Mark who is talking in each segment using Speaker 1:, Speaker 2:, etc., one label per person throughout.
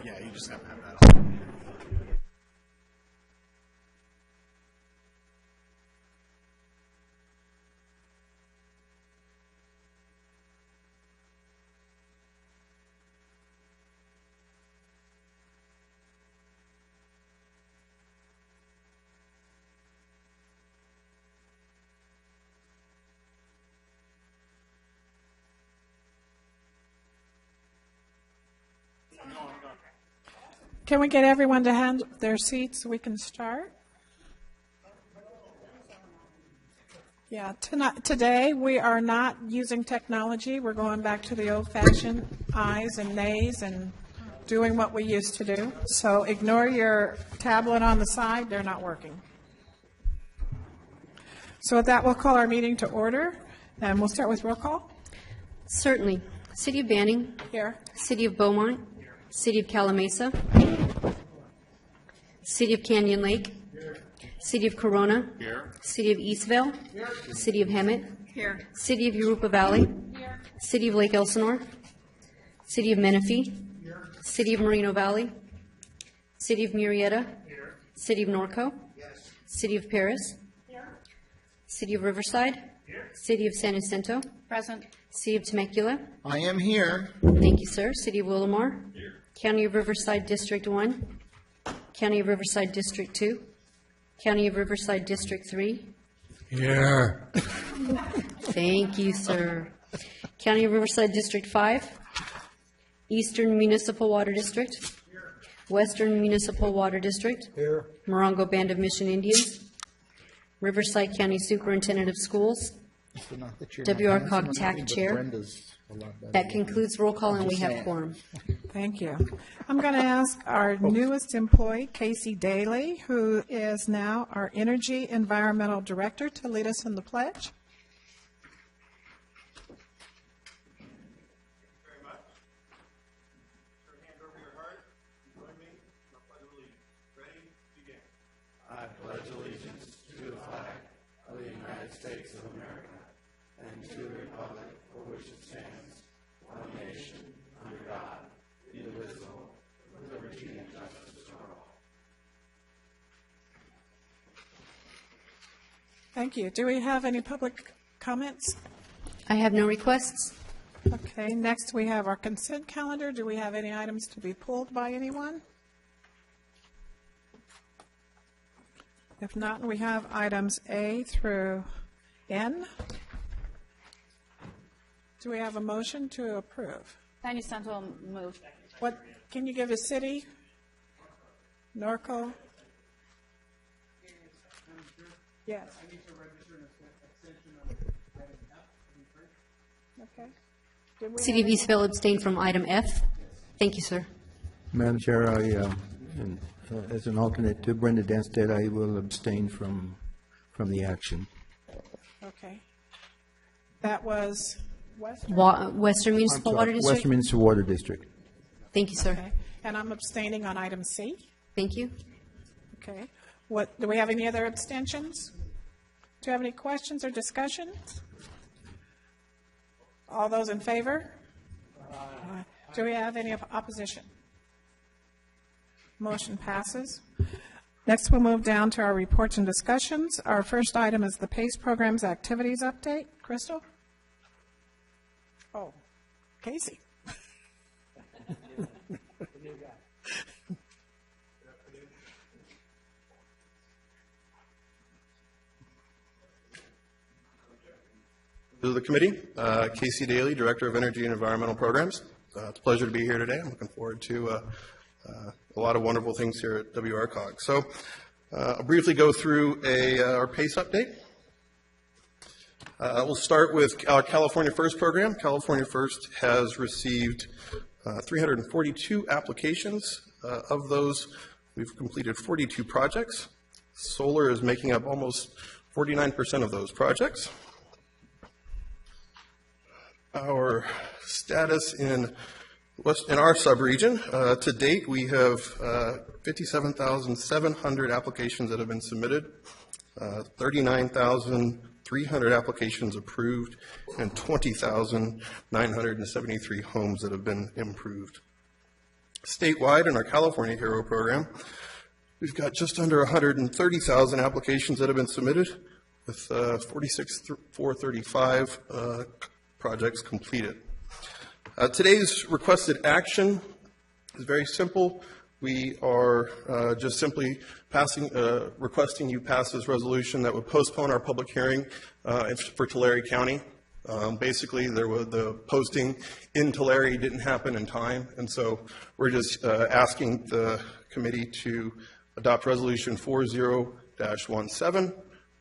Speaker 1: Yeah, you just have to have that on.
Speaker 2: Can we get everyone to hand their seats so we can start? Yeah, today we are not using technology. We're going back to the old-fashioned ayes and nays and doing what we used to do. So ignore your tablet on the side. They're not working. So with that, we'll call our meeting to order, and we'll start with roll call.
Speaker 3: Certainly. City of Banning.
Speaker 2: Here.
Speaker 3: City of Beaumont. City of Calamasa. City of Canyon Lake. City of Corona.
Speaker 1: Here.
Speaker 3: City of Eastvale. City of Hemet.
Speaker 2: Here.
Speaker 3: City of Europa Valley. City of Lake Elsinore. City of Menifee. City of Moreno Valley. City of Murrieta. City of Norco. City of Paris. City of Riverside. City of San Jacinto.
Speaker 2: Present.
Speaker 3: City of Temecula.
Speaker 4: I am here.
Speaker 3: Thank you, sir. City of Willamore. County of Riverside District 1. County of Riverside District 2. County of Riverside District 3.
Speaker 4: Here.
Speaker 3: Thank you, sir. County of Riverside District 5. Eastern Municipal Water District. Western Municipal Water District.
Speaker 4: Here.
Speaker 3: Morongo Band of Mission Indians. Riverside County Superintendent of Schools. W.R. Cog TAC Chair. That concludes roll call, and we have quorum.
Speaker 2: Thank you. I'm going to ask our newest employee, Casey Daly, who is now our Energy Environmental Director, to lead us in the pledge.
Speaker 5: Very much. Put your hand over your heart. Join me in the Pledge of Allegiance. Ready? Begin.
Speaker 6: I pledge allegiance to the flag of the United States of America and to the republic for which it stands, one nation, under God, indivisible, with liberty and justice for all.
Speaker 2: Thank you. Do we have any public comments?
Speaker 3: I have no requests.
Speaker 2: Okay, next we have our consent calendar. Do we have any items to be pulled by anyone? If not, we have items A through N. Do we have a motion to approve?
Speaker 7: San Jacinto moved.
Speaker 2: What, can you give a city? Norco? Yes. Okay. Did we
Speaker 3: City of Eastvale abstained from item F. Thank you, sir.
Speaker 8: Madam Chair, as an alternate to Brenda Denstead, I will abstain from the action.
Speaker 2: Okay. That was Western?
Speaker 3: Western Municipal Water District.
Speaker 8: Western Municipal Water District.
Speaker 3: Thank you, sir.
Speaker 2: Okay. And I'm abstaining on item C.
Speaker 3: Thank you.
Speaker 2: Okay. What, do we have any other abstentions? Do you have any questions or discussions? All those in favor? Do we have any opposition? Motion passes. Next, we'll move down to our reports and discussions. Our first item is the PACE program's activities update. Crystal? Oh, Casey.
Speaker 5: To the committee, Casey Daly, Director of Energy and Environmental Programs. It's a pleasure to be here today. I'm looking forward to a lot of wonderful things here at WRCOG. So I'll briefly go through our PACE update. We'll start with our California First program. California First has received 342 applications. Of those, we've completed 42 projects. Solar is making up almost 49% of those projects. Our status in our subregion, to date, we have 57,700 applications that have been submitted, 39,300 applications approved, and 20,973 homes that have been improved. Statewide in our California Hero program, we've got just under 130,000 applications that have been submitted, with 46,435 projects completed. Today's requested action is very simple. We are just simply requesting you pass this resolution that would postpone our public hearing for Tulare County. Basically, the posting in Tulare didn't happen in time, and so we're just asking the committee to adopt Resolution 40-17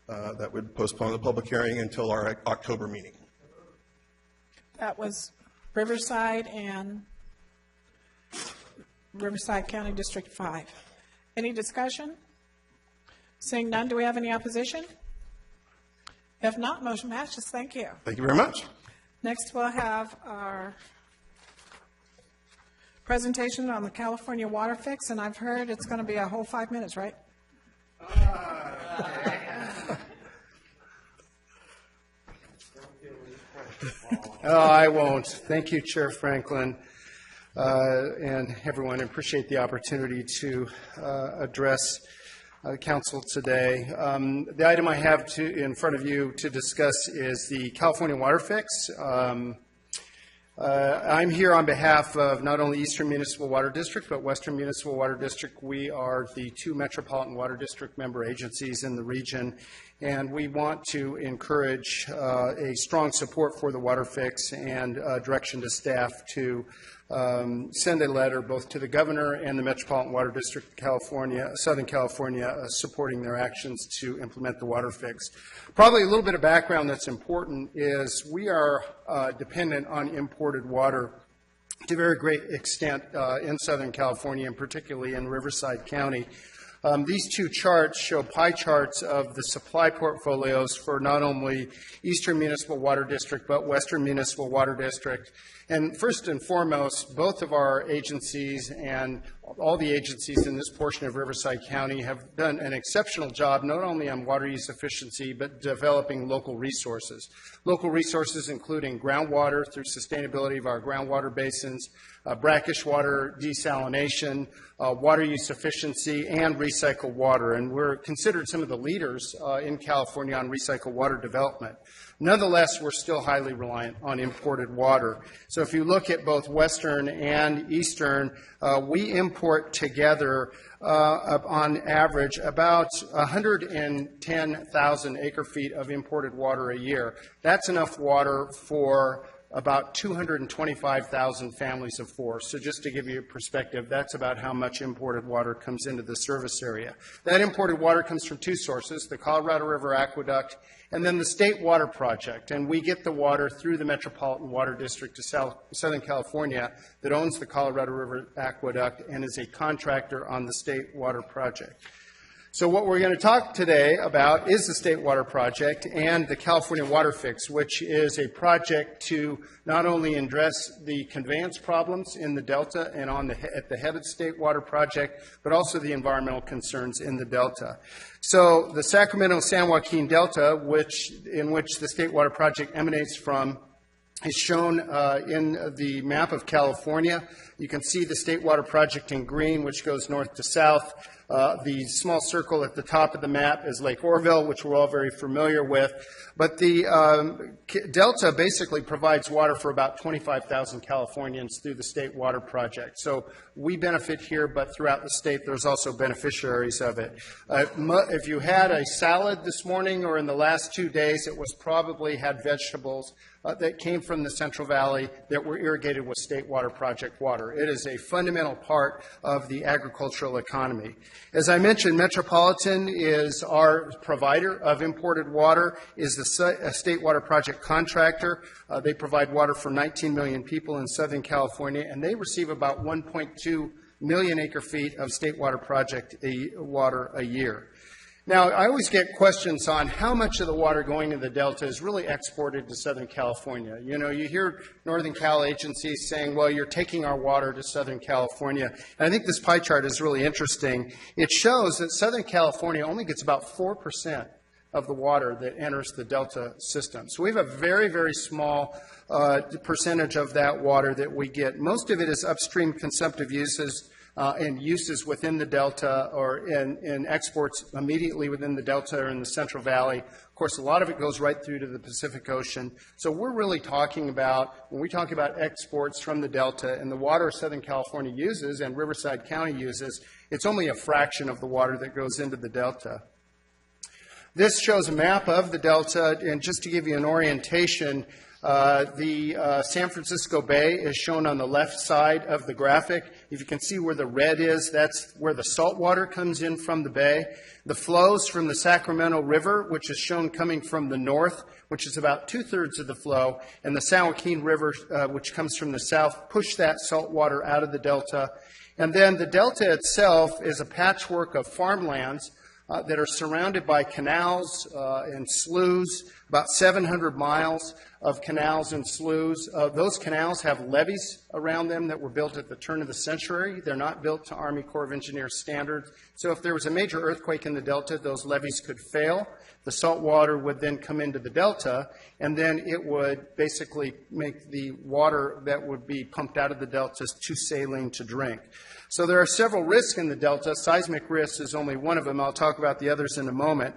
Speaker 5: that would postpone the public hearing until our October meeting.
Speaker 2: That was Riverside and Riverside County District 5. Any discussion? Seeing none, do we have any opposition? If not, motion passes. Thank you.
Speaker 5: Thank you very much.
Speaker 2: Next, we'll have our presentation on the California water fix, and I've heard it's going to be a whole 5 minutes, right?
Speaker 1: Oh, I won't. Thank you, Chair Franklin, and everyone. I appreciate the opportunity to address Council today. The item I have in front of you to discuss is the California water fix. I'm here on behalf of not only Eastern Municipal Water District, but Western Municipal Water District. We are the two Metropolitan Water District member agencies in the region, and we want to encourage a strong support for the water fix and direction to staff to send a letter both to the governor and the Metropolitan Water District of California, Southern California, supporting their actions to implement the water fix. Probably a little bit of background that's important is we are dependent on imported water to a very great extent in Southern California, and particularly in Riverside County. These two charts show pie charts of the supply portfolios for not only Eastern Municipal Water District, but Western Municipal Water District. And first and foremost, both of our agencies and all the agencies in this portion of Riverside County have done an exceptional job, not only on water use efficiency, but developing local resources. Local resources including groundwater through sustainability of our groundwater basins, brackish water desalination, water use efficiency, and recycled water. And we're considered some of the leaders in California on recycled water development. Nonetheless, we're still highly reliant on imported water. So if you look at both Western and Eastern, we import together on average about 110,000 acre-feet of imported water a year. That's enough water for about 225,000 families of four. So just to give you a perspective, that's about how much imported water comes into the service area. That imported water comes from two sources, the Colorado River Aqueduct and then the State Water Project. And we get the water through the Metropolitan Water District of Southern California that owns the Colorado River Aqueduct and is a contractor on the State Water Project. So what we're going to talk today about is the State Water Project and the California Water Fix, which is a project to not only address the conveyance problems in the Delta and at the head of the State Water Project, but also the environmental concerns in the Delta. So the Sacramento-San Joaquin Delta, in which the State Water Project emanates from, is shown in the map of California. You can see the State Water Project in green, which goes north to south. The small circle at the top of the map is Lake Orville, which we're all very familiar with. But the Delta basically provides water for about 25,000 Californians through the State Water Project. So we benefit here, but throughout the state, there's also beneficiaries of it. If you had a salad this morning or in the last 2 days, it was probably had vegetables that came from the Central Valley that were irrigated with State Water Project water. It is a fundamental part of the agricultural economy. As I mentioned, Metropolitan is our provider of imported water, is the State Water Project contractor. They provide water for 19 million people in Southern California, and they receive about 1.2 million acre-feet of State Water Project water a year. Now, I always get questions on how much of the water going to the Delta is really exported to Southern California. You know, you hear Northern Cal agencies saying, well, you're taking our water to Southern California. And I think this pie chart is really interesting. It shows that Southern California only gets about 4% of the water that enters the delta system. So we have a very, very small percentage of that water that we get. Most of it is upstream consumptive uses and uses within the delta or in exports immediately within the delta or in the Central Valley. Of course, a lot of it goes right through to the Pacific Ocean. So we're really talking about, when we talk about exports from the delta and the water Southern California uses and Riverside County uses, it's only a fraction of the water that goes into the delta. This shows a map of the delta, and just to give you an orientation, the San Francisco Bay is shown on the left side of the graphic. If you can see where the red is, that's where the salt water comes in from the bay. The flows from the Sacramento River, which is shown coming from the north, which is about 2/3 of the flow, and the San Joaquin River, which comes from the south, push that salt water out of the delta. And then the delta itself is a patchwork of farmlands that are surrounded by canals and sloughs, about 700 miles of canals and sloughs. Those canals have levees around them that were built at the turn of the century. They're not built to Army Corps of Engineers standards. So if there was a major earthquake in the delta, those levees could fail. The salt water would then come into the delta, and then it would basically make the water that would be pumped out of the delta too saline to drink. So there are several risks in the delta. Seismic risk is only one of them. I'll talk about the others in a moment.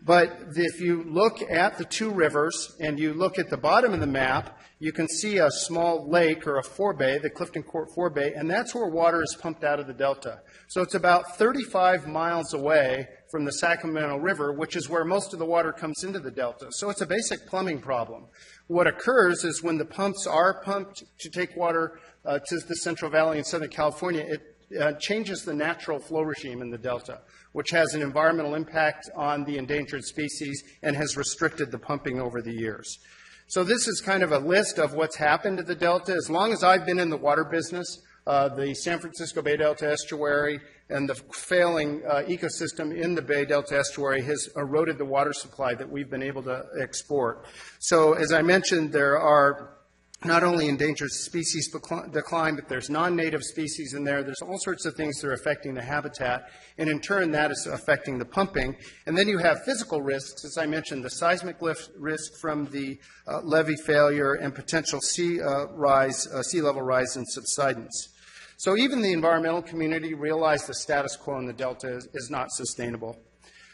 Speaker 1: But if you look at the two rivers and you look at the bottom of the map, you can see a small lake or a forebay, the Clifton Court forebay, and that's where water is pumped out of the delta. So it's about 35 miles away from the Sacramento River, which is where most of the water comes into the delta. So it's a basic plumbing problem. What occurs is when the pumps are pumped to take water to the Central Valley in Southern California, it changes the natural flow regime in the delta, which has an environmental impact on the endangered species and has restricted the pumping over the years. So this is kind of a list of what's happened to the delta. As long as I've been in the water business, the San Francisco Bay Delta estuary and the failing ecosystem in the Bay Delta estuary has eroded the water supply that we've been able to export. So as I mentioned, there are not only endangered species decline, but there's non-native species in there. There's all sorts of things that are affecting the habitat, and in turn, that is affecting the pumping. And then you have physical risks, as I mentioned, the seismic risk from the levee failure and potential sea level rise and subsidence. So even the environmental community realized the status quo in the delta is not sustainable.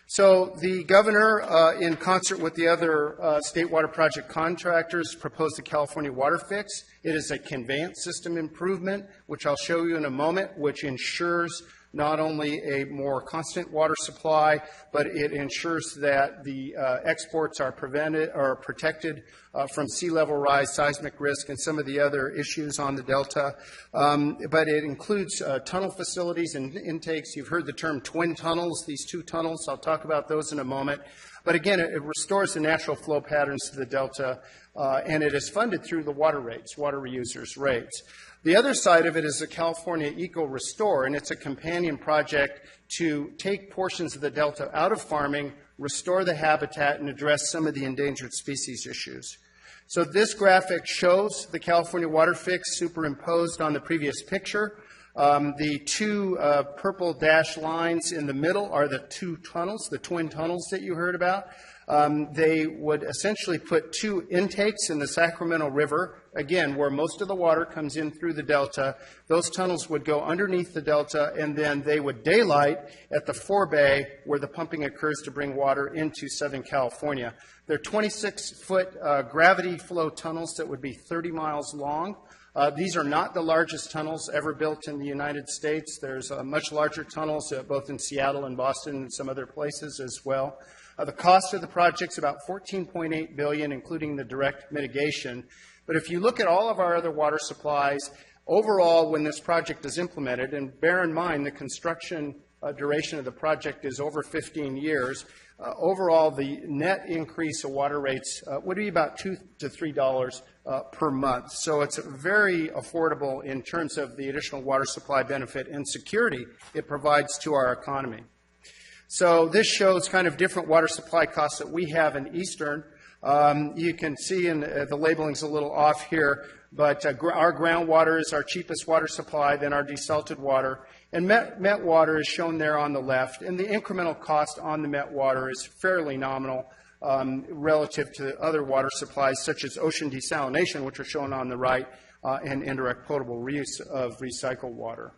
Speaker 1: So the governor, in concert with the other state water project contractors, proposed the California Water Fix. It is a conveyance system improvement, which I'll show you in a moment, which ensures not only a more constant water supply, but it ensures that the exports are protected from sea level rise, seismic risk, and some of the other issues on the delta. But it includes tunnel facilities and intakes. You've heard the term twin tunnels, these two tunnels. I'll talk about those in a moment. But again, it restores the natural flow patterns to the delta, and it is funded through the water rates, water reusers rates. The other side of it is the California Eco Restore, and it's a companion project to take portions of the delta out of farming, restore the habitat, and address some of the endangered species issues. So this graphic shows the California Water Fix superimposed on the previous picture. The two purple dashed lines in the middle are the two tunnels, the twin tunnels that you heard about. They would essentially put two intakes in the Sacramento River, again, where most of the water comes in through the delta. Those tunnels would go underneath the delta, and then they would daylight at the forebay where the pumping occurs to bring water into Southern California. They're 26-foot gravity flow tunnels that would be 30 miles long. These are not the largest tunnels ever built in the United States. There's much larger tunnels both in Seattle and Boston and some other places as well. The cost of the project is about $14.8 billion, including the direct mitigation. But if you look at all of our other water supplies, overall, when this project is implemented, and bear in mind the construction duration of the project is over 15 years, overall the net increase of water rates would be about $2 to $3 per month. So it's very affordable in terms of the additional water supply benefit and security it provides to our economy. So this shows kind of different water supply costs that we have in Eastern. You can see, and the labeling's a little off here, but our groundwater is our cheapest water supply, then our desalted water. And met water is shown there on the left, and the incremental cost on the met water is fairly nominal relative to other water supplies such as ocean desalination, which are shown on the right, and indirect potable reuse of recycled water.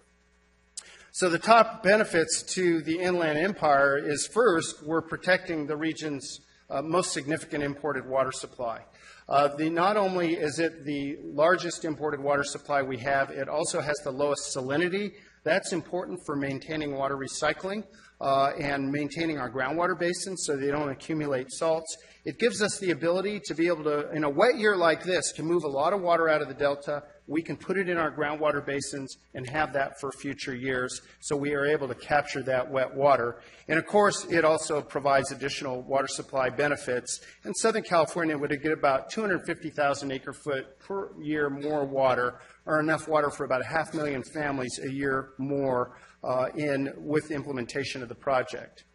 Speaker 1: So the top benefits to the Inland Empire is, first, we're protecting the region's most significant imported water supply. Not only is it the largest imported water supply we have, it also has the lowest salinity. That's important for maintaining water recycling and maintaining our groundwater basins so they don't accumulate salts. It gives us the ability to be able to, in a wet year like this, to move a lot of water out of the delta. We can put it in our groundwater basins and have that for future years, so we are able to capture that wet water. And of course, it also provides additional water supply benefits. And Southern California would get about 250,000 acre-foot per year more water, or enough water for about 500,000 families a year more with the implementation of the project.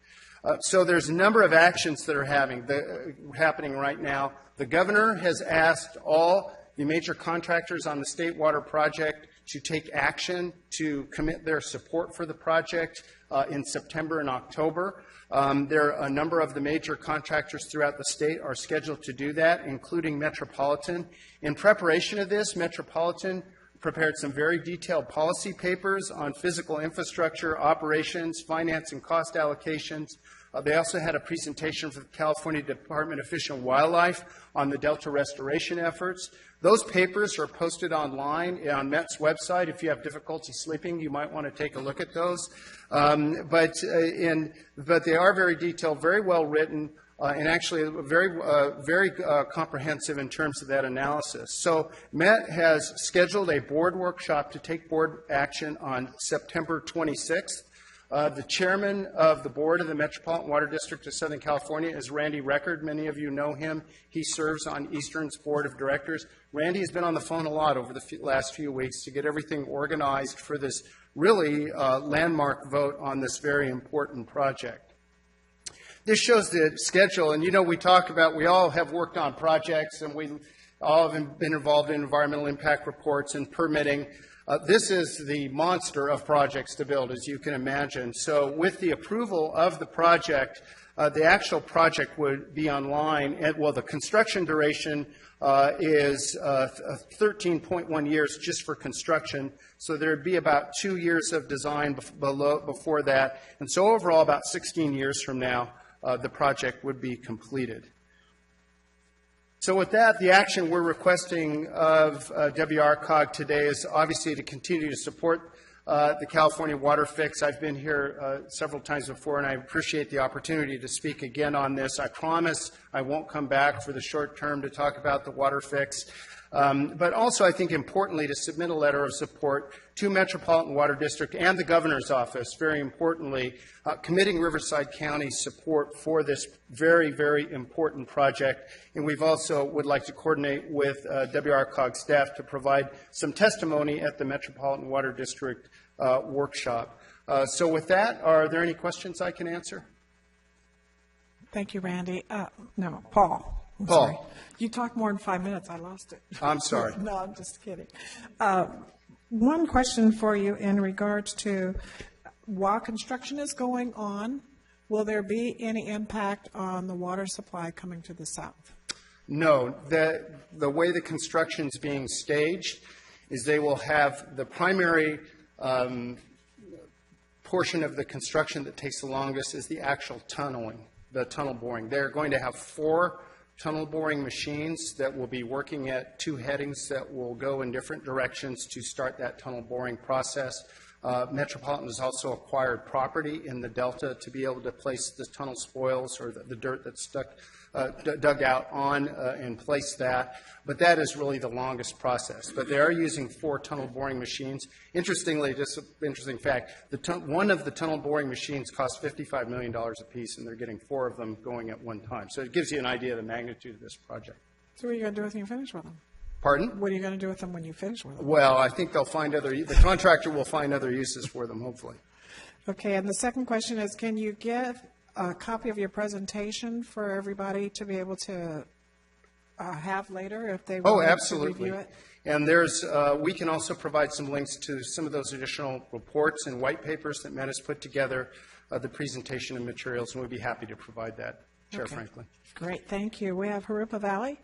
Speaker 1: So there's a number of actions that are happening right now. The governor has asked all the major contractors on the State Water Project to take action to commit their support for the project in September and October. There are a number of the major contractors throughout the state are scheduled to do that, including Metropolitan. In preparation of this, Metropolitan prepared some very detailed policy papers on physical infrastructure, operations, finance, and cost allocations. They also had a presentation from the California Department of Fish and Wildlife on the Delta restoration efforts. Those papers are posted online on Met's website. If you have difficulty sleeping, you might want to take a look at those. But they are very detailed, very well written, and actually very comprehensive in terms of that analysis. So Met has scheduled a board workshop to take board action on September 26th. The chairman of the board of the Metropolitan Water District of Southern California is Randy Record. Many of you know him. He serves on Eastern's board of directors. Randy has been on the phone a lot over the last few weeks to get everything organized for this really landmark vote on this very important project. This shows the schedule, and you know we all have worked on projects, and we all have been involved in environmental impact reports and permitting. This is the monster of projects to build, as you can imagine. So with the approval of the project, the actual project would be online. The construction duration is 13.1 years just for construction. So there would be about 2 years of design before that. And so overall, about 16 years from now, the project would be completed. So with that, the action we're requesting of WRCOG today is obviously to continue to support the California Water Fix. I've been here several times before, and I appreciate the opportunity to speak again on this. I promise I won't come back for the short term to talk about the Water Fix. But also, I think importantly, to submit a letter of support to Metropolitan Water District and the Governor's Office, very importantly, committing Riverside County's support for this very, very important project. And we've also would like to coordinate with WRCOG staff to provide some testimony at the Metropolitan Water District workshop. So with that, are there any questions I can answer?
Speaker 2: Thank you, Randy. No, Paul. I'm
Speaker 1: Paul.
Speaker 2: sorry. You talked more than 5 minutes. I lost it.
Speaker 1: I'm sorry.
Speaker 2: No, I'm just kidding. One question for you in regards to while construction is going on, will there be any impact on the water supply coming to the south?
Speaker 1: No. The way the construction's being staged is they will have the primary portion of the construction that takes the longest is the actual tunneling, the tunnel boring. They're going to have 4 tunnel boring machines that will be working at 2 headings that will go in different directions to start that tunnel boring process. Metropolitan has also acquired property in the Delta to be able to place the tunnel spoils or the dirt that's dug out on and place that. But that is really the longest process. But they are using 4 tunnel boring machines. Interestingly, just an interesting fact, one of the tunnel boring machines costs $55 million a piece, and they're getting 4 of them going at one time. So it gives you an idea of the magnitude of this project.
Speaker 2: So what are you going to do when you finish with them?
Speaker 1: Pardon?
Speaker 2: What are you going to do with them when you finish with them?
Speaker 1: Well, I think the contractor will find other uses for them, hopefully.
Speaker 2: Okay, and the second question is, can you give a copy of your presentation for everybody to be able to have later if they
Speaker 1: Oh,
Speaker 2: want to
Speaker 1: absolutely.
Speaker 2: review it?
Speaker 1: And we can also provide some links to some of those additional reports and white papers that Met has put together, the presentation and materials, and we'd be happy to provide that, Chair
Speaker 2: Okay.
Speaker 1: Franklin.
Speaker 2: Great, thank you. We have Harupa Valley.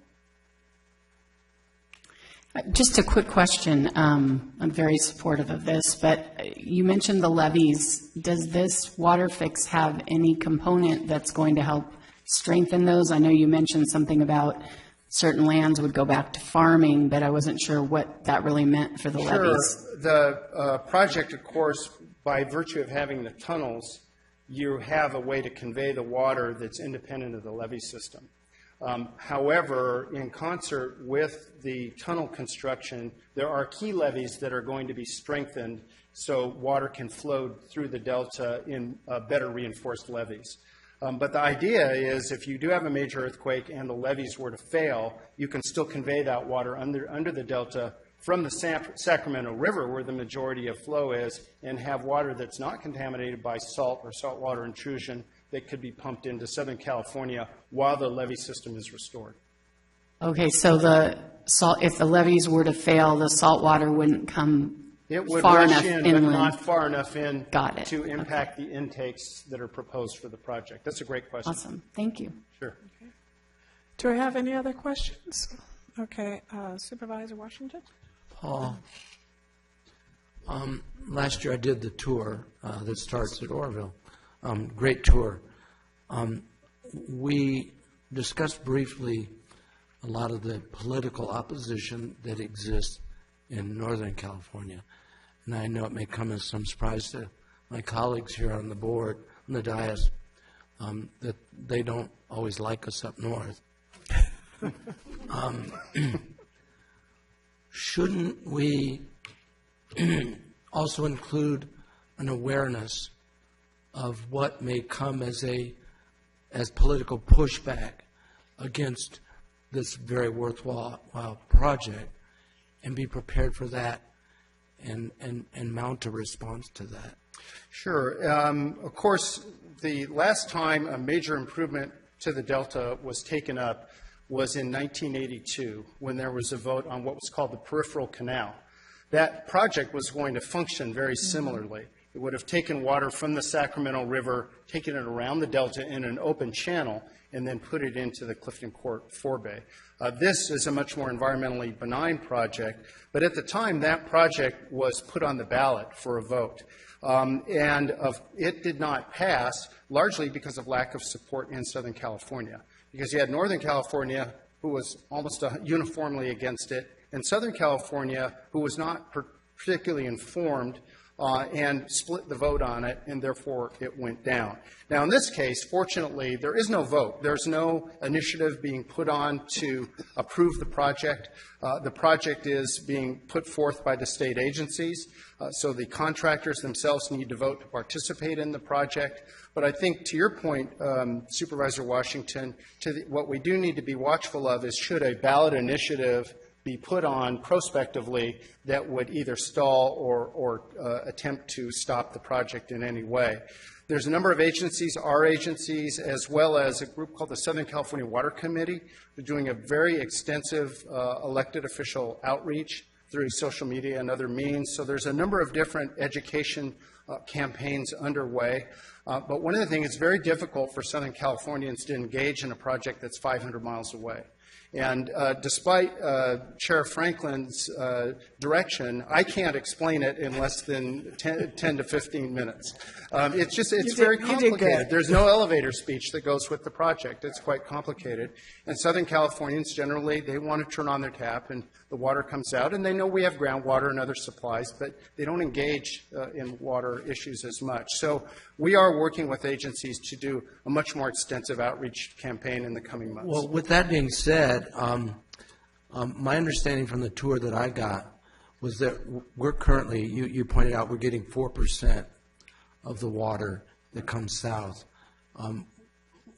Speaker 9: Just a quick question. I'm very supportive of this, but you mentioned the levees. Does this water fix have any component that's going to help strengthen those? I know you mentioned something about certain lands would go back to farming, but I wasn't sure what that really meant for the levees.
Speaker 1: Sure. The project, of course, by virtue of having the tunnels, you have a way to convey the water that's independent of the levee system. However, in concert with the tunnel construction, there are key levees that are going to be strengthened so water can flow through the delta in better reinforced levees. But the idea is if you do have a major earthquake and the levees were to fail, you can still convey that water under the delta from the Sacramento River, where the majority of flow is, and have water that's not contaminated by salt or saltwater intrusion that could be pumped into Southern California while the levee system is restored.
Speaker 9: Okay, so if the levees were to fail, the salt water wouldn't come
Speaker 1: It would
Speaker 9: far
Speaker 1: rush
Speaker 9: enough
Speaker 1: in,
Speaker 9: inland.
Speaker 1: but not far enough in
Speaker 9: Got it.
Speaker 1: to impact the intakes that are proposed for the project. That's a great question.
Speaker 9: Awesome, thank you.
Speaker 1: Sure.
Speaker 2: Do we have any other questions? Okay, Supervisor Washington?
Speaker 4: Paul, last year I did the tour that starts at Orville. Great tour. We discussed briefly a lot of the political opposition that exists in Northern California. And I know it may come as some surprise to my colleagues here on the board, on the dais, that they don't always like us up north. Shouldn't we also include an awareness of what may come as political pushback against this very worthwhile project, and be prepared for that and mount a response to that?
Speaker 1: Sure. Of course, the last time a major improvement to the Delta was taken up was in 1982, when there was a vote on what was called the peripheral canal. That project was going to function very similarly. It would have taken water from the Sacramento River, taken it around the Delta in an open channel, and then put it into the Clifton Court forebay. This is a much more environmentally benign project, but at the time that project was put on the ballot for a vote. It did not pass, largely because of lack of support in Southern California. Because you had Northern California, who was almost uniformly against it, and Southern California, who was not particularly informed and split the vote on it, and therefore it went down. Now, in this case, fortunately, there is no vote. There's no initiative being put on to approve the project. The project is being put forth by the state agencies, so the contractors themselves need to vote to participate in the project. But I think, to your point, Supervisor Washington, what we do need to be watchful of is should a ballot initiative be put on prospectively that would either stall or attempt to stop the project in any way. There's a number of agencies, our agencies, as well as a group called the Southern California Water Committee. They're doing a very extensive elected official outreach through social media and other means. So there's a number of different education campaigns underway. But one of the things, it's very difficult for Southern Californians to engage in a project that's 500 miles away. And despite Sheriff Franklin's direction, I can't explain it in less than 10 to 15 minutes. It's very complicated. There's no elevator speech that goes with the project. It's quite complicated. And Southern Californians, generally, they want to turn on their tap and the water comes out. And they know we have groundwater and other supplies, but they don't engage in water issues as much. So we are working with agencies to do a much more extensive outreach campaign in the coming months.
Speaker 4: Well, with that being said, my understanding from the tour that I got was that we're currently, you pointed out, we're getting 4% of the water that comes south.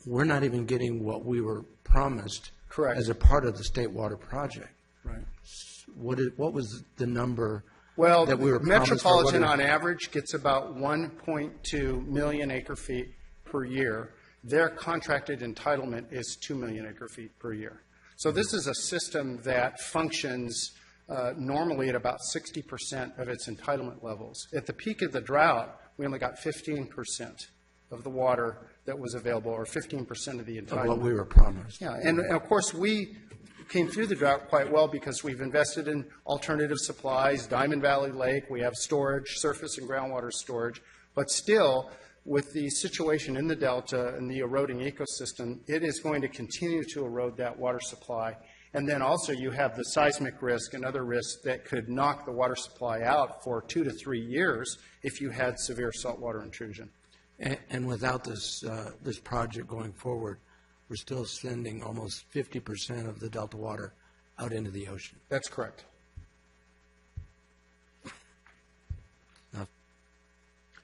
Speaker 4: We're not even getting what we were promised.
Speaker 1: Correct.
Speaker 4: As a part of the state water project.
Speaker 1: Right.
Speaker 4: What was the number
Speaker 1: Well,
Speaker 4: that we were promised?
Speaker 1: Metropolitan on average gets about 1.2 million acre feet per year. Their contracted entitlement is 2 million acre feet per year. So this is a system that functions normally at about 60% of its entitlement levels. At the peak of the drought, we only got 15% of the water that was available, or 15% of the entitlement.
Speaker 4: Of what we were promised.
Speaker 1: Yeah, and of course, we came through the drought quite well because we've invested in alternative supplies, Diamond Valley Lake, we have storage, surface and groundwater storage, but still, with the situation in the Delta and the eroding ecosystem, it is going to continue to erode that water supply. And then also you have the seismic risk and other risks that could knock the water supply out for 2 to 3 years if you had severe saltwater intrusion.
Speaker 4: And without this, this project going forward, we're still sending almost 50% of the Delta water out into the ocean.
Speaker 1: That's correct.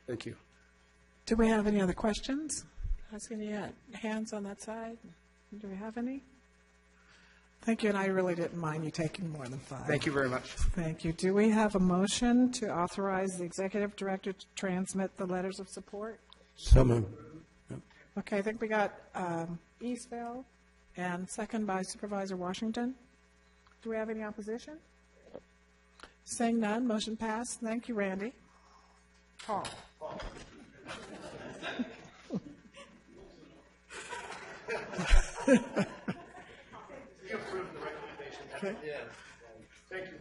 Speaker 1: Thank you.
Speaker 2: Do we have any other questions? I see any hands on that side. Do we have any? Thank you, and I really didn't mind you taking more than 5.
Speaker 1: Thank you very much.
Speaker 2: Thank you. Do we have a motion to authorize the executive director to transmit the letters of support?
Speaker 4: So moved.
Speaker 2: Okay, I think we got Eastville, and second by Supervisor Washington. Do we have any opposition? Seeing none, motion passed. Thank you, Randy. Paul. Okay.
Speaker 1: Thank you.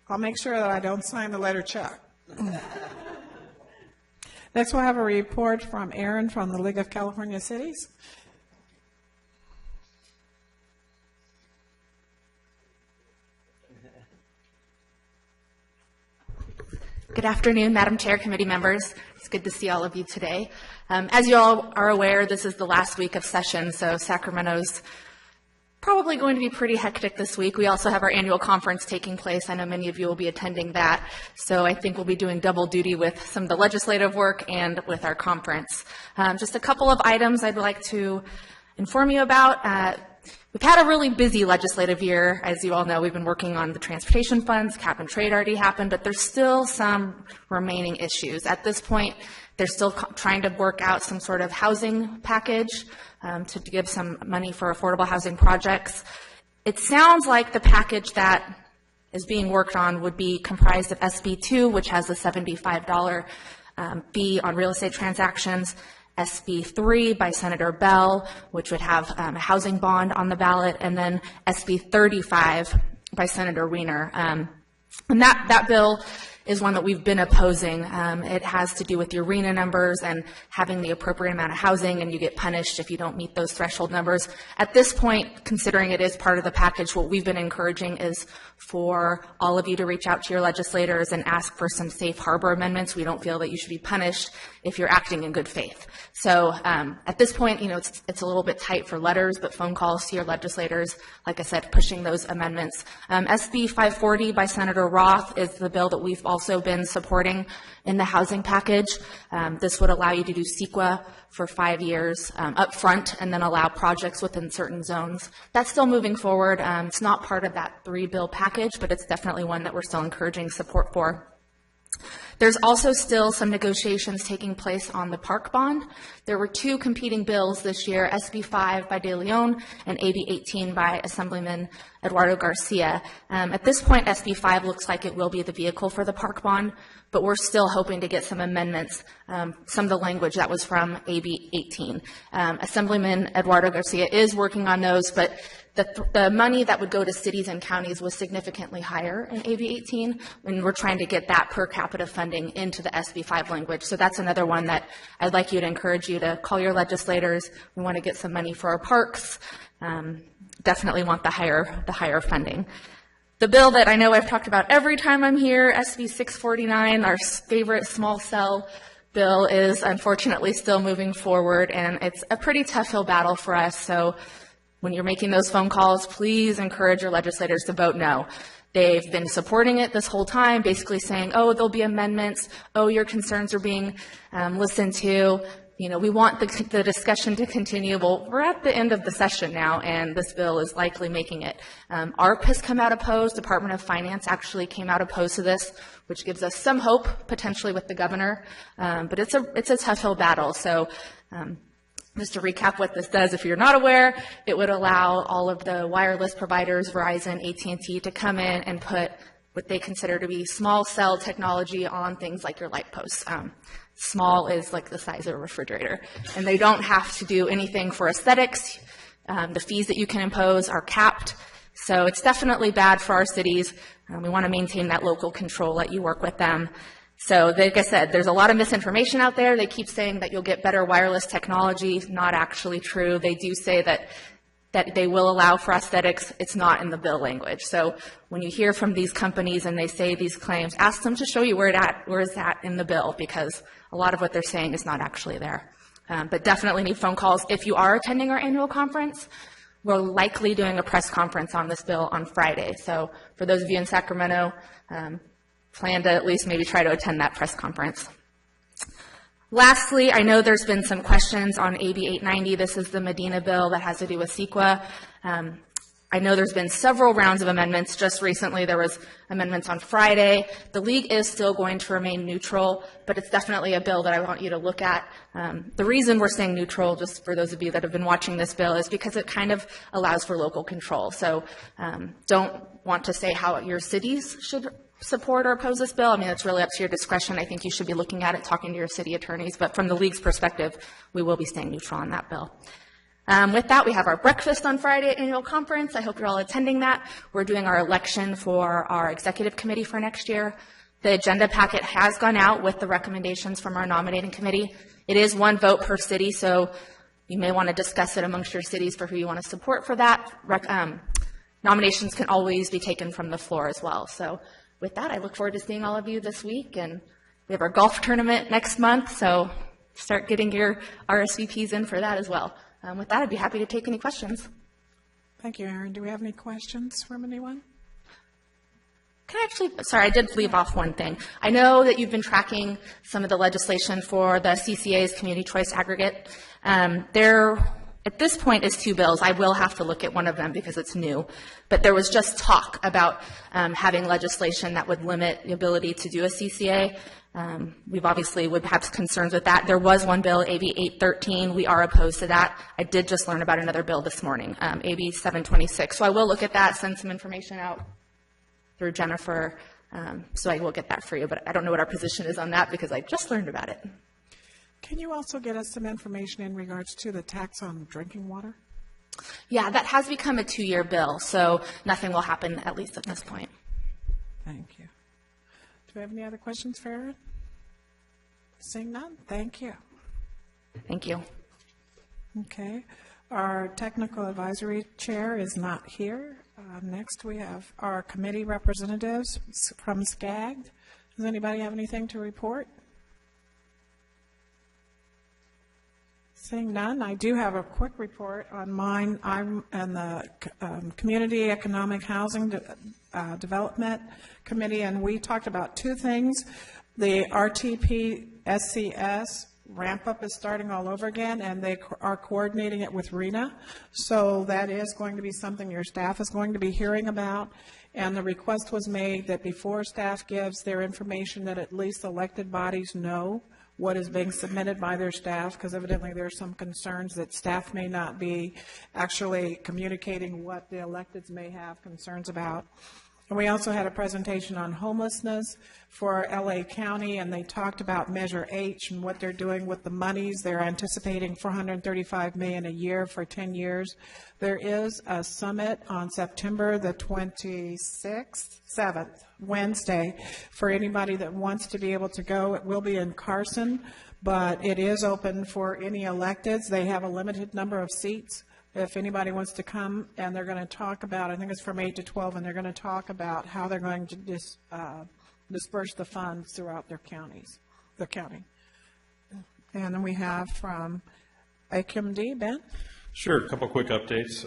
Speaker 2: I'll make sure that I don't sign the letter check. Next, we'll have a report from Aaron from the League of California Cities.
Speaker 10: Good afternoon, Madam Chair, committee members. It's good to see all of you today. As you all are aware, this is the last week of session, so Sacramento's probably going to be pretty hectic this week. We also have our annual conference taking place. I know many of you will be attending that, so I think we'll be doing double duty with some of the legislative work and with our conference. Just a couple of items I'd like to inform you about. We've had a really busy legislative year. As you all know, we've been working on the transportation funds. Cap and trade already happened, but there's still some remaining issues. At this point, they're still trying to work out some sort of housing package to give some money for affordable housing projects. It sounds like the package that is being worked on would be comprised of SB 2, which has a $75 fee on real estate transactions, SB 3 by Senator Bell, which would have a housing bond on the ballot, and then SB 35 by Senator Wiener. And that bill is one that we've been opposing. It has to do with your RENA numbers and having the appropriate amount of housing, and you get punished if you don't meet those threshold numbers. At this point, considering it is part of the package, what we've been encouraging is for all of you to reach out to your legislators and ask for some safe harbor amendments. We don't feel that you should be punished if you're acting in good faith. So at this point, you know, it's a little bit tight for letters, but phone calls to your legislators, like I said, pushing those amendments. SB 540 by Senator Roth is the bill that we've also been supporting in the housing package. This would allow you to do CEQA for 5 years up front and then allow projects within certain zones. That's still moving forward. It's not part of that 3-bill package, but it's definitely one that we're still encouraging support for. There's also still some negotiations taking place on the park bond. There were 2 competing bills this year, SB 5 by De Leon and AB 18 by Assemblyman Eduardo Garcia. At this point, SB 5 looks like it will be the vehicle for the park bond, but we're still hoping to get some amendments, some of the language that was from AB 18. Assemblyman Eduardo Garcia is working on those, but the money that would go to cities and counties was significantly higher in AB 18, and we're trying to get that per capita funding into the SB 5 language. So that's another one that I'd like you to encourage you to call your legislators. We want to get some money for our parks. Definitely want the higher funding. The bill that I know I've talked about every time I'm here, SB 649, our favorite small cell bill, is unfortunately still moving forward, and it's a pretty tough hill battle for us. So when you're making those phone calls, please encourage your legislators to vote no. They've been supporting it this whole time, basically saying, oh, there'll be amendments, oh, your concerns are being listened to. You know, we want the discussion to continue. Well, we're at the end of the session now, and this bill is likely making it. ARP has come out opposed. Department of Finance actually came out opposed to this, which gives us some hope, potentially with the governor. But it's a tough hill battle. So Just to recap what this does, if you're not aware, it would allow all of the wireless providers, Verizon, AT&T, to come in and put what they consider to be small cell technology on things like your light posts. Small is like the size of a refrigerator. And they don't have to do anything for aesthetics. The fees that you can impose are capped. So it's definitely bad for our cities. We want to maintain that local control, let you work with them. So like I said, there's a lot of misinformation out there. They keep saying that you'll get better wireless technology. Not actually true. They do say that they will allow for aesthetics. It's not in the bill language. So when you hear from these companies and they say these claims, ask them to show you where is that in the bill, because a lot of what they're saying is not actually there. But definitely need phone calls. If you are attending our annual conference, we're likely doing a press conference on this bill on Friday. So for those of you in Sacramento, plan to at least maybe try to attend that press conference. Lastly, I know there's been some questions on AB 890. This is the Medina bill that has to do with CEQA. I know there's been several rounds of amendments. Just recently, there was amendments on Friday. The league is still going to remain neutral, but it's definitely a bill that I want you to look at. The reason we're staying neutral, just for those of you that have been watching this bill, is because it kind of allows for local control. So don't want to say how your cities should support or oppose this bill. I mean, it's really up to your discretion. I think you should be looking at it, talking to your city attorneys. But from the league's perspective, we will be staying neutral on that bill. With that, we have our breakfast on Friday at annual conference. I hope you're all attending that. We're doing our election for our executive committee for next year. The agenda packet has gone out with the recommendations from our nominating committee. It is one vote per city, so you may want to discuss it amongst your cities for who you want to support for that. Nominations can always be taken from the floor as well. So with that, I look forward to seeing all of you this week. And we have our golf tournament next month, so start getting your RSVPs in for that as well. With that, I'd be happy to take any questions.
Speaker 2: Thank you, Erin. Do we have any questions from anyone?
Speaker 10: Can I actually, sorry, I did leave off one thing. I know that you've been tracking some of the legislation for the CCA's community choice aggregate. There, at this point, is 2 bills. I will have to look at one of them because it's new. But there was just talk about having legislation that would limit the ability to do a CCA. We've obviously would have concerns with that. There was one bill, AB 813. We are opposed to that. I did just learn about another bill this morning, AB 726. So I will look at that, send some information out through Jennifer. So I will get that for you. But I don't know what our position is on that because I just learned about it.
Speaker 2: Can you also get us some information in regards to the tax on drinking water?
Speaker 10: Yeah, that has become a 2-year bill. So nothing will happen, at least at this point.
Speaker 2: Thank you. Do we have any other questions for Erin? Seeing none, thank you.
Speaker 10: Thank you.
Speaker 2: Okay. Our technical advisory chair is not here. Next, we have our committee representatives from SCAG. Does anybody have anything to report? Seeing none, I do have a quick report on mine. I'm in the Community Economic Housing Development Committee, and we talked about 2 things. The RTP SCS ramp-up is starting all over again, and they are coordinating it with RENA. So that is going to be something your staff is going to be hearing about. And the request was made that before staff gives their information, that at least elected bodies know what is being submitted by their staff, because evidently there are some concerns that staff may not be actually communicating what the electeds may have concerns about. And we also had a presentation on homelessness for LA County, and they talked about Measure H and what they're doing with the monies. They're anticipating $435 million a year for 10 years. There is a summit on September the 26th, 7th, Wednesday, for anybody that wants to be able to go. It will be in Carson, but it is open for any electeds. They have a limited number of seats. If anybody wants to come, and they're going to talk about, I think it's from 8 to 12, and they're going to talk about how they're going to disperse the funds throughout their counties, the county. And then we have from AQMD, Ben?
Speaker 11: Sure, a couple quick updates.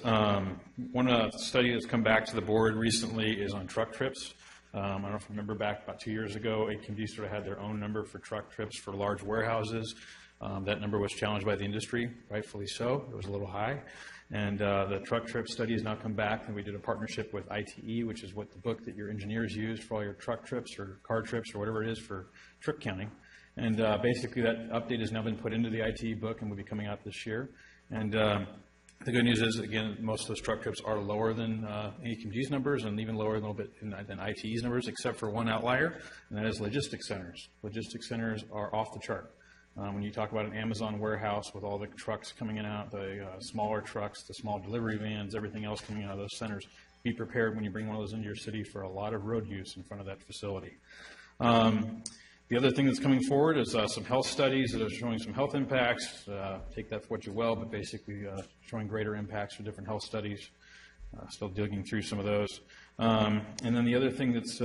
Speaker 11: One study that's come back to the board recently is on truck trips. I don't know if you remember back about 2 years ago, AQMD sort of had their own number for truck trips for large warehouses. That number was challenged by the industry, rightfully so. It was a little high. And the truck trip study has now come back, and we did a partnership with ITE, which is what the book that your engineers use for all your truck trips or car trips or whatever it is for trip counting. And basically, that update has now been put into the ITE book and will be coming out this year. And the good news is, again, most of those truck trips are lower than AQMG's numbers and even lower a little bit than ITE's numbers, except for one outlier, and that is logistics centers. Logistics centers are off the chart. When you talk about an Amazon warehouse with all the trucks coming in and out, the smaller trucks, the small delivery vans, everything else coming out of those centers, be prepared when you bring one of those into your city for a lot of road use in front of that facility. The other thing that's coming forward is some health studies that are showing some health impacts. Take that for what you will, but basically showing greater impacts for different health studies. Still digging through some of those. And then the other thing that's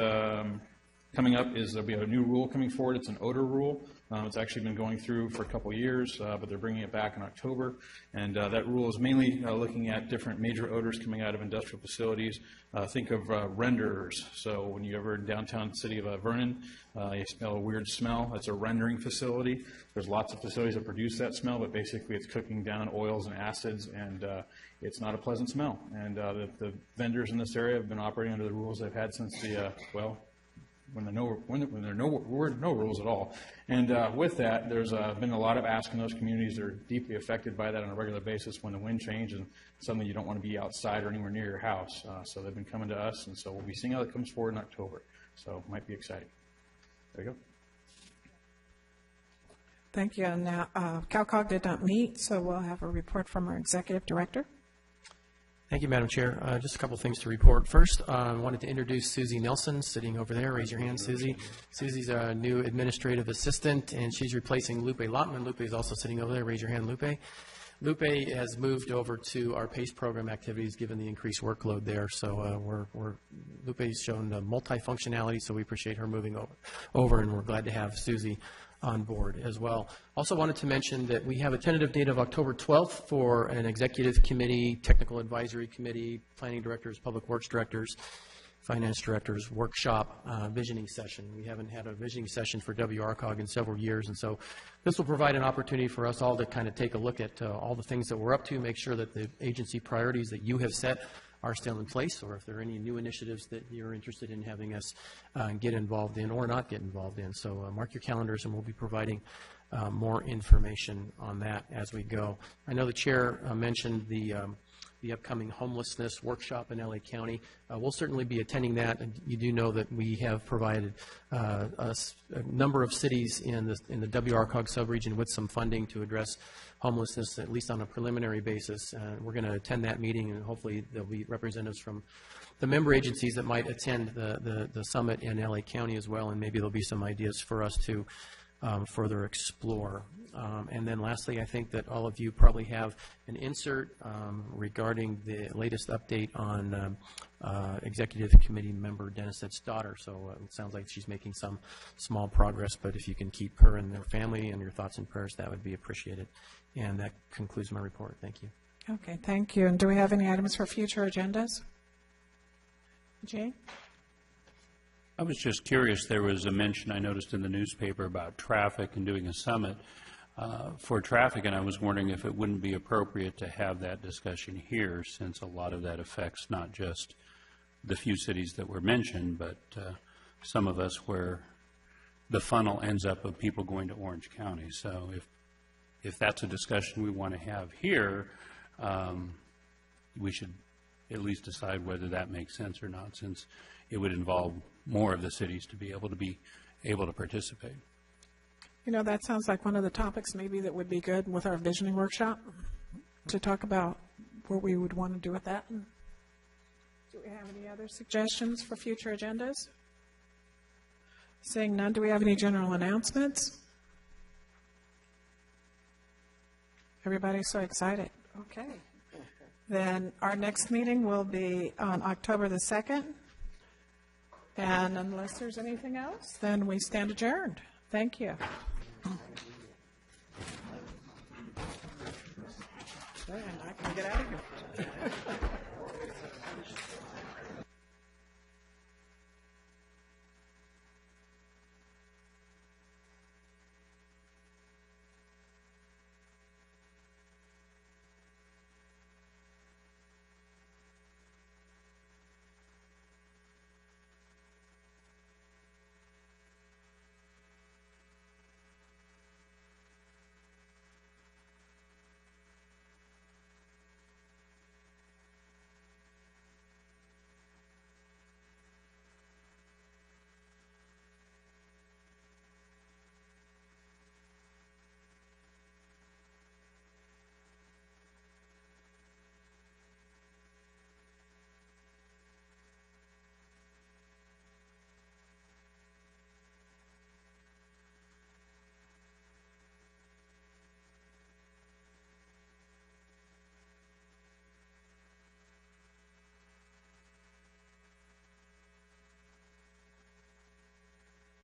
Speaker 11: coming up is there'll be a new rule coming forward. It's an odor rule. It's actually been going through for a couple of years, but they're bringing it back in October. And that rule is mainly looking at different major odors coming out of industrial facilities. Think of renderers. So when you're ever in downtown city of Vernon, you smell a weird smell. That's a rendering facility. There's lots of facilities that produce that smell, but basically it's cooking down oils and acids, and it's not a pleasant smell. And the vendors in this area have been operating under the rules they've had since the, when there were no rules at all. And with that, there's been a lot of ask in those communities that are deeply affected by that on a regular basis when the wind changes and suddenly you don't want to be outside or anywhere near your house. So they've been coming to us, and so we'll be seeing how that comes forward in October. So it might be exciting. There you go.
Speaker 2: Thank you. And now, CalCog did not meet, so we'll have a report from our executive director.
Speaker 12: Thank you, Madam Chair. Just a couple things to report. First, I wanted to introduce Susie Nelson, sitting over there. Raise your hand, Susie. Susie's a new administrative assistant, and she's replacing Lupe Lotman. Lupe is also sitting over there. Raise your hand, Lupe. Lupe has moved over to our PACE program activities, given the increased workload there. So Lupe's shown multifunctionality, so we appreciate her moving over, and we're glad to have Susie on board as well. Also wanted to mention that we have a tentative date of October 12th for an executive committee, technical advisory committee, planning directors, public works directors, finance directors workshop visioning session. We haven't had a visioning session for WRCOG in several years, and so this will provide an opportunity for us all to kind of take a look at all the things that we're up to, make sure that the agency priorities that you have set are still in place, or if there are any new initiatives that you're interested in having us get involved in or not get involved in. So mark your calendars, and we'll be providing more information on that as we go. I know the chair mentioned the upcoming homelessness workshop in LA County. We'll certainly be attending that, and you do know that we have provided a number of cities in the WRCOG subregion with some funding to address homelessness, at least on a preliminary basis. We're going to attend that meeting, and hopefully there'll be representatives from the member agencies that might attend the summit in LA County as well, and maybe there'll be some ideas for us to further explore. And then lastly, I think that all of you probably have an insert regarding the latest update on Executive Committee member Deniset's daughter. So it sounds like she's making some small progress, but if you can keep her and their family in your thoughts and prayers, that would be appreciated. And that concludes my report. Thank you.
Speaker 2: Okay, thank you. And do we have any items for future agendas? Jay?
Speaker 13: I was just curious, there was a mention I noticed in the newspaper about traffic and doing a summit for traffic, and I was wondering if it wouldn't be appropriate to have that discussion here, since a lot of that affects not just the few cities that were mentioned, but some of us where the funnel ends up of people going to Orange County. So if that's a discussion we want to have here, we should at least decide whether that makes sense or not, since it would involve more of the cities to be able to participate.
Speaker 2: You know, that sounds like one of the topics maybe that would be good with our visioning workshop, to talk about what we would want to do with that. Do we have any other suggestions for future agendas? Seeing none, do we have any general announcements? Everybody's so excited. Okay. Then our next meeting will be on October the 2nd. And unless there's anything else, then we stand adjourned. Thank you. And I can get out of here.